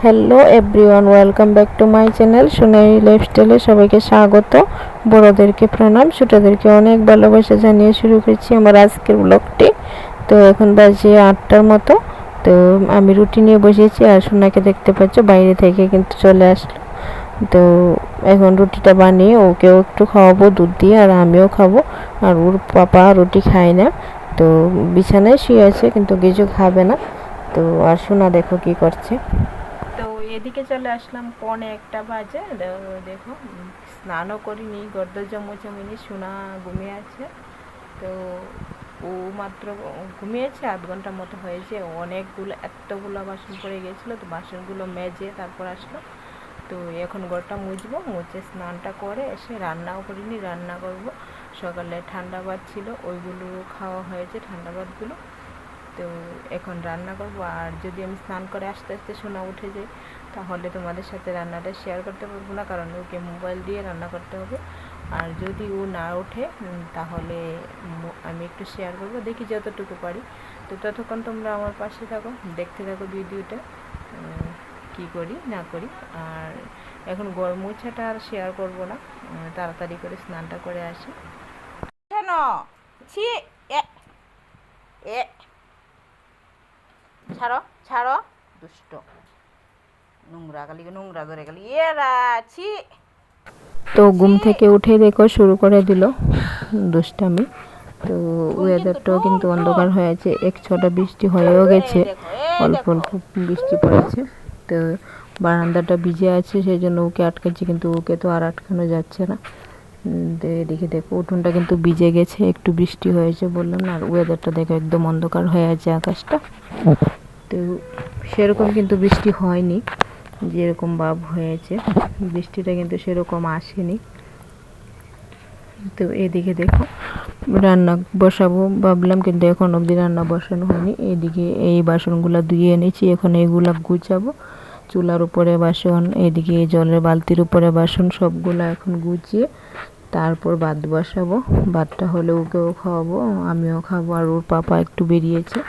Hello everyone, welcome back to my channel Sonai লাইফস্টাইলে সবাইকে স্বাগত। বড়োদেরকে প্রণাম, ছোটোদেরকে অনেক ভালোবাসা জানিয়ে শুরু করছি আমার আজকের ব্লগটি। তো এখন বাজে 8টার মতো। তো আমি রুটি নিয়ে বসেছি আর সোনাকে দেখতে পাচ্ছ বাইরে থেকে কিন্তু চলে আসলো। তো এখন রুটিটা বানিয়ে ওকেও একটু খাওয়াবো দুধ দিয়ে, আর আমিও খাবো। আর ওর পাপা রুটি খায় না, তো বিছানায় শুয়ে আছে কিন্তু কিছু খাবে না। তো আর সোনা দেখো কি করছে। তো এদিকে চলে আসলাম, 1:45 বাজে। দেখো স্নানও করিনি, গর্দজা মোছামিনি, সোনা ঘুমিয়ে আছে। তো ও মাত্র ঘুমিয়েছে, 8 ঘন্টার মতো হয়েছে। এতগুলো বাসন পড়ে গেছিলো, তো বাসনগুলো মেজে তারপর আসলো। তো এখন ঘরটা মুছবো, মুছে স্নানটা করে এসে রান্নাও করিনি, রান্না করব। সকালে ঠান্ডা ভাত ছিল, ওইগুলো খাওয়া হয়েছে, ঠান্ডা ভাতগুলো। তো এখন রান্না করব। আর যদি আমি স্নান করে আস্তে আস্তে সোনা উঠে যাই, তাহলে তোমাদের সাথে রান্নাটা শেয়ার করতে পারবো না, কারণ ওকে মোবাইল দিয়ে রান্না করতে হবে। আর যদি ও না ওঠে তাহলে আমি একটু শেয়ার করব, দেখি যতটুকু পারি। তো ততক্ষণ তোমরা আমার পাশে থাকো, দেখতে থাকো ভিডিওটা কি করি না করি। আর এখন গরম মোছাটা আর শেয়ার করব না, তাড়াতাড়ি করে স্নানটা করে আসি। কেন ছি, ছাড়ো ছাড়ো, দুষ্ট নোংরা ধরে গেলি এরা ছি। তো ঘুম থেকে উঠে দেখো শুরু করে দিল দুষ্টামি। তো ওয়েদারটাও কিন্তু অন্ধকার হয়েছে, এক ছটা বৃষ্টি হয়েও গেছে, অল্প অল্প বৃষ্টি পড়েছে। তো বারান্দাটা ভিজে আছে, সেই জন্য ওকে আটকাচ্ছি, কিন্তু ওকে তো আর আটকানো যাচ্ছে না। এদিকে দেখো উঠোনটা কিন্তু ভিজে গেছে, একটু বৃষ্টি হয়েছে বললাম না। আর ওয়েদারটা দেখো একদম অন্ধকার হয়ে আছে আকাশটা। তো সেরকম কিন্তু বৃষ্টি হয়নি, যেরকম ভাব হয়েছে, বৃষ্টিটা কিন্তু সেরকম আসেনি। তো এদিকে দেখো রান্না বসাবো ভাবলাম, কিন্তু এখন অবধি রান্না বসানো হয়নি। এদিকে এই বাসনগুলো ধুয়ে এনেছি, এখন এইগুলা গুছাবো। চুলার উপরে বাসন, এদিকে জলের বালতির উপরে বাসন, সবগুলো এখন গুছিয়ে তারপর ভাত বসাবো। ভাতটা হলে ওকেও খাওয়াবো, আমিও খাবো। আর ওর পাপা একটু বেরিয়েছে।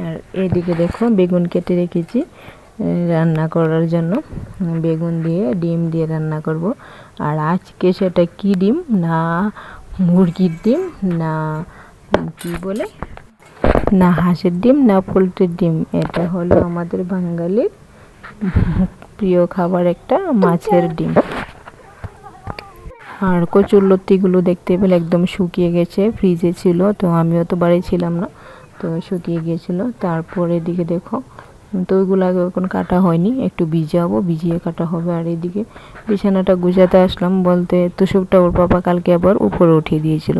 আর এদিকে দেখো বেগুন কেটে রেখেছি রান্না করার জন্য, বেগুন দিয়ে ডিম দিয়ে রান্না করব। আর আজকে সেটা কি ডিম, না মুরগির ডিম, না কি বলে, না হাঁসের ডিম, না পোলট্রির ডিম। এটা হলো আমাদের বাঙালির প্রিয় খাবার, একটা মাছের ডিম। আর কচুরলতিগুলো দেখতে পেলে একদম শুকিয়ে গেছে, ফ্রিজে ছিল, তো আমিও তো বাড়ি ছিলাম না, তো শুকিয়ে গিয়েছিলো। তারপর এদিকে দেখো, তো ওইগুলো আগে এখন কাটা হয়নি, একটু ভিজাবো, ভিজিয়ে কাটা হবে। আর এদিকে বিছানাটা গুছাতে আসলাম, বলতে তোষকটা ওর পাপা কালকে আবার উপরে উঠিয়ে দিয়েছিল।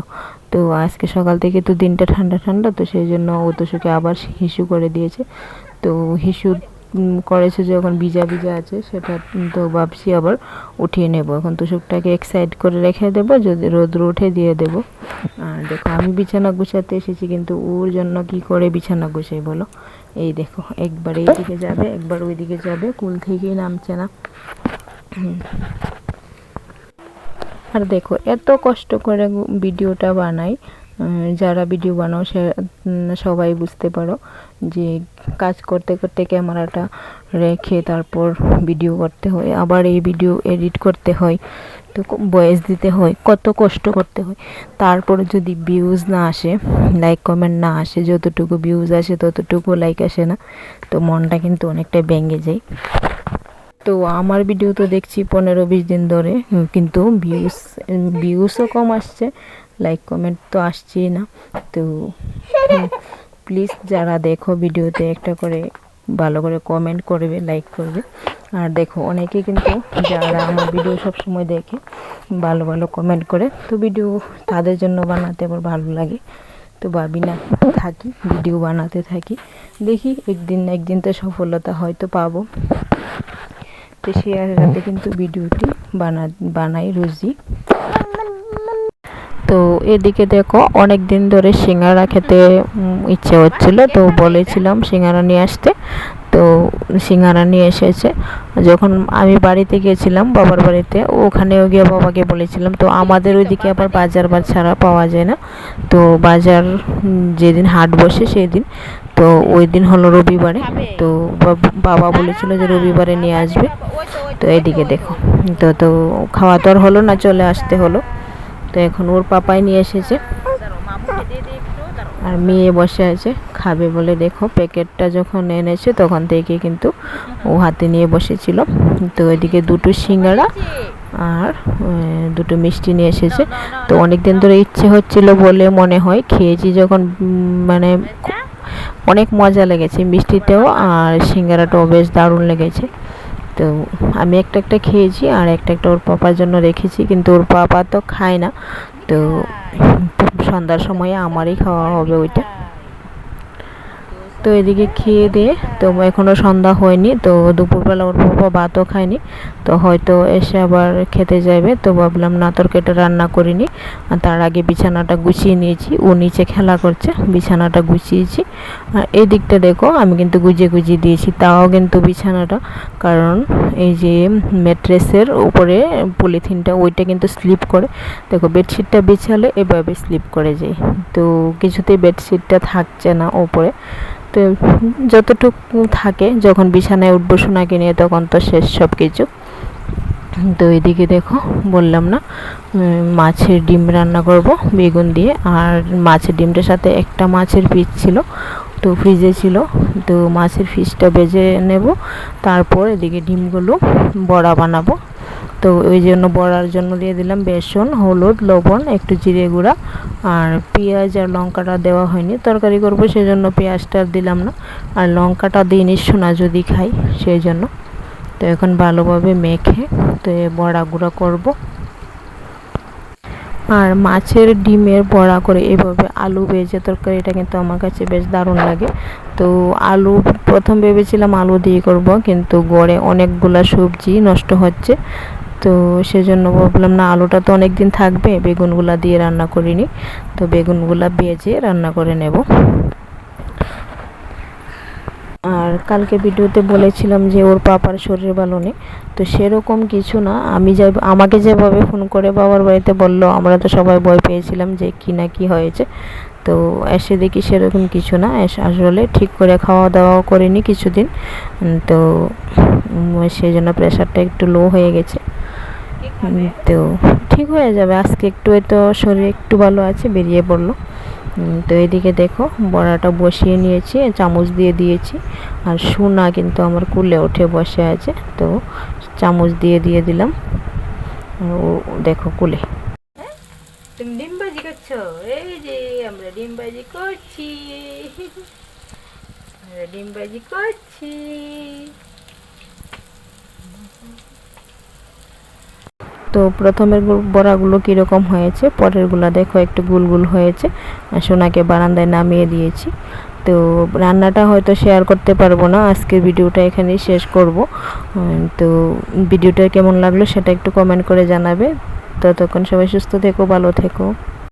তো আজকে সকাল থেকে তো দিনটা ঠান্ডা ঠান্ডা, তো সেই জন্য ও তোষকে আবার হিসু করে দিয়েছে। তো হিসু করেছে যখন ভিজা ভিজা আছে, সেটা তো ভাবছি আবার উঠিয়ে নেব। এখন তোষকটাকে এক সাইড করে রেখে দেবো, যদি রোদ্র উঠে দিয়ে দেবো। আর দেখো আমি বিছানা গুছাতে এসেছি, কিন্তু ওর জন্য কি করে বিছানা গুছাই বলো। এই দেখো একবার এইদিকে যাবে, একবার ওইদিকে যাবে, কুল থেকেই নামছে না। আর দেখো এত কষ্ট করে ভিডিওটা বানাই, যারা ভিডিও বানাও সে সবাই বুঝতে পারো যে কাজ করতে করতে ক্যামেরাটা রেখে তারপর ভিডিও করতে হয়, আবার এই ভিডিও এডিট করতে হয়, তো ভয়েস দিতে হয়, কত কষ্ট করতে হয়। তারপরে যদি ভিউজ না আসে, লাইক কমেন্ট না আসে, যতটুকু ভিউজ আসে ততটুকু লাইক আসে না, তো মনটা কিন্তু অনেকটা ভেঙে যায়। তো আমার ভিডিও তো দেখছি 15-20 দিন ধরে, কিন্তু ভিউজও কম আসছে, লাইক কমেন্ট তো আসছেই না। তো প্লিজ যারা দেখো ভিডিওতে একটা করে ভালো করে কমেন্ট করবে, লাইক করবে। আর দেখো অনেকে কিন্তু যারা আমার ভিডিও সবসময় দেখে ভালো ভালো কমেন্ট করে, তো ভিডিও তাদের জন্য বানাতে আবার ভালো লাগে। তো ভাবি না থাকি, ভিডিও বানাতে থাকি, দেখি একদিন না একদিন তো সফলতা হয়তো পাবো। তো সেই আশাতে কিন্তু ভিডিওটি বানাই রোজই। তো এদিকে দেখো অনেক দিন ধরে সিঙ্গারা খেতে ইচ্ছে হচ্ছিল, তো বলেছিলাম সিঙ্গারা নিয়ে আসতে। তো সিঙ্গারা নিয়ে এসেছে। যখন আমি বাড়িতে গিয়েছিলাম বাবার বাড়িতে, ওখানেও গিয়ে বাবাকে বলেছিলাম। তো আমাদের ওইদিকে আবার বাজার বা ছাড়া পাওয়া যায় না। তো বাজার যেদিন হাট বসে সেই দিন, তো ওই দিন হলো রবিবারে। তো বাবা বলেছিল যে রবিবারে নিয়ে আসবে। তো এদিকে দেখো, তো তো খাওয়া তো আর হলো না, চলে আসতে হলো। তো এখন ওর পাপাই নিয়ে এসেছে আর মেয়ে বসে আছে খাবে বলে। দেখো প্যাকেটটা যখন এনেছে তখন থেকে কিন্তু ও হাতে নিয়ে বসেছিল। তো এদিকে দুটো সিঙ্গাড়া আর দুটো মিষ্টি নিয়ে এসেছে। তো অনেক দিন ধরে ইচ্ছে হচ্ছিল বলে মনে হয়, খেয়েছি যখন মানে অনেক মজা লেগেছে, মিষ্টিটাও আর সিঙ্গারাটাও বেশ দারুণ লেগেছে। তো আমি একটা একটা খেয়েছি আর একটা একটা ওর পাপার জন্য রেখেছি, কিন্তু ওর পাপা তো খায় না। তো সন্ধ্যার সময় আমারই খাওয়া হবে ওইটা। তো এদিকে খেয়ে দিয়ে, তো এখনও সন্ধ্যা হয়নি, তো দুপুরবেলা ওর বাবা ভাতও খায়নি। তো হয়তো এসে আবার খেতে যাবে। তো ভাবলাম না, তরকারিটা রান্না করিনি, তার আগে বিছানাটা গুছিয়ে নিয়েছি। ও নিচে খেলা করছে, বিছানাটা গুছিয়েছি। আর এই দিকটা দেখো আমি কিন্তু গুজিয়ে গুজিয়ে দিয়েছি, তাও কিন্তু বিছানাটা, কারণ এই যে ম্যাট্রেসের উপরে পলিথিনটা ওইটা কিন্তু স্লিপ করে। দেখো বেডশিটটা বিছালে এভাবে স্লিপ করে যায়, তো কিছুতেই বেডশিটটা থাকছে না ওপরে। তো যতটুকু থাকে, যখন বিছানায় উঠবো সোনাকে নিয়ে তখন তো শেষ সব কিছু। তো এদিকে দেখো বললাম না, মাছের ডিম রান্না করব বেগুন দিয়ে। আর মাছের ডিমটার সাথে একটা মাছের পিস ছিল, তো ফ্রিজে ছিল। তো মাছের পিসটা ভেজে নেব, তারপর এদিকে ডিমগুলো বড়া বানাবো। তো ওই জন্য বড়ার জন্য দিয়ে দিলাম বেসন, হলুদ, লবণ, একটু জিরে গুঁড়া আর পেঁয়াজ আর লঙ্কাটা দেওয়া হয়নি, তরকারি করবো সেজন্য পেঁয়াজটা দিলাম না। আর লঙ্কাটা দিইনি সোনা যদি খাই সেই জন্য। তো এখন ভালোভাবে মেখে তো বড়া গুঁড়া করব। আর মাছের ডিমের বড়া করে এভাবে আলু ভেজে তরকারিটা কিন্তু আমার কাছে বেশ দারুণ লাগে। তো আলু প্রথম ভেবেছিলাম আলু দিয়ে করব, কিন্তু গড়ে অনেকগুলা সবজি নষ্ট হচ্ছে। তো সেজন্য ভাবলাম না, আলুটা তো অনেক দিন থাকবে, বেগুনগুলা দিয়ে রান্না করিনি। তো বেগুনগুলা ভেজে রান্না করে নেব। আর কালকে ভিডিওতে বলেছিলাম যে ওর পাপার শরীর ভালো নেই, তো সেরকম কিছু না। আমাকে যেভাবে ফোন করে বাবার বাড়িতে বললো, আমরা তো সবাই ভয় পেয়েছিলাম যে কি না কি হয়েছে। তো এসে দেখি সেরকম কিছু না, আসলে ঠিক করে খাওয়া দাওয়াও করিনি কিছুদিন। তো সেই জন্য প্রেশারটা একটু লো হয়ে গেছে। তো ঠিক হয়ে যাবে, আজকে একটু তো শরীর একটু ভালো আছে, বেরিয়ে পড়লো। তো এদিকে দেখো বড়াটা বসিয়ে নিয়েছি, চামচ দিয়ে দিয়েছি। আর সোনা কিন্তু আমার কুলে উঠে বসে আছে, তো চামচ দিয়ে দিলাম। ও দেখো কুলে। তুমি ডিম ভাজি করছো? এই যে আমরা ডিম ভাজি করছি, ডিম ভাজি করছি। তো প্রথমের বড়াগুলো কীরকম হয়েছে, পরেরগুলো দেখো একটু গুল গুল হয়েছে। সোনাকে বারান্দায় নামিয়ে দিয়েছি। তো রান্নাটা হয়তো শেয়ার করতে পারবো না, আজকের ভিডিওটা এখানেই শেষ করব। তো ভিডিওটা কেমন লাগলো সেটা একটু কমেন্ট করে জানাবে। ততক্ষণ সবাই সুস্থ থেকো, ভালো থেকো।